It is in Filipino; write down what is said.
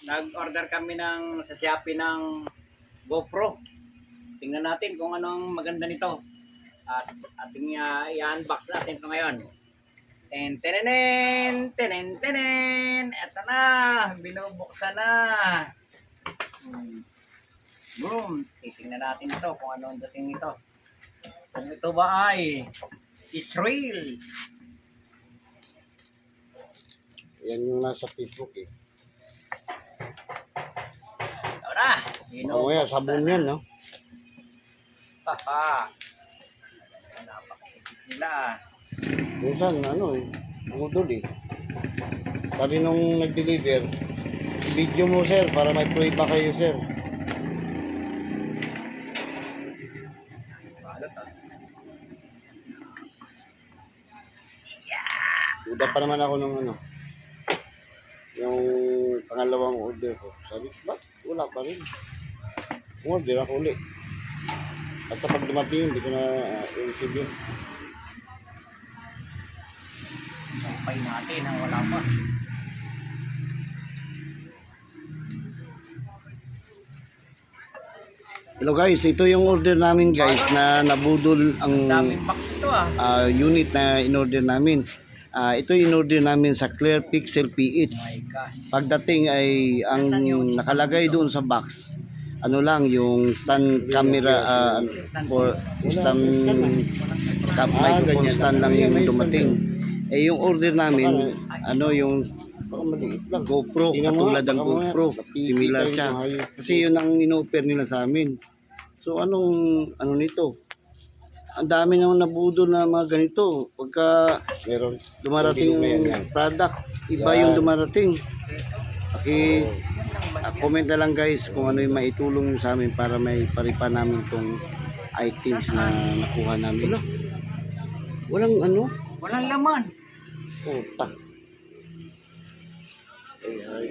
nag-order kami sa Shopee ng GoPro. Tingnan natin kung anong maganda nito. At ating i-unbox natin ito ngayon. Tenenen, tenen, tenen. Ito na, binubuksan na. Boom. Titingnan natin ito kung ano ang dating nito. Kung ito ba ay Israel. Yan yung nasa Facebook eh. Ito na. Oo yan, sabon yan, no? Haha. Napakikit nila. Minsan, ano eh, umudol eh. Sabi nung nag-deliver, video mo sir, para may prueba kayo sir. Balot ah. Duda pa naman ako nung ano, yung pangalawang order ko. Sabi, ba't wala pa rin? Order ako ulit. At kapag dumating, hindi ko na i-receive yun. Sampay natin ang wala pa. Hello guys, ito yung order namin guys na nabudol ang Daming box ito ah. unit na in-order namin. Ito in-order namin sa Clear Pixel PH. My gosh. Pagdating ay ang nakalagay doon sa box, ano lang yung stand camera for stand microphone stand lang yung dumating. Eh yung order namin, ano yung GoPro, katulad ng GoPro, similar siya. Kasi yun ang in-offer nila sa amin. So anong ano nito? Ang dami naman nabudol na mga ganito. Pagka dumarating yung product, iba yung dumarating. Comment na lang guys kung ano yung maitulong sa amin para may paripa namin tong items na nakuha namin. Walang ano? Walang laman. Puta. Ay.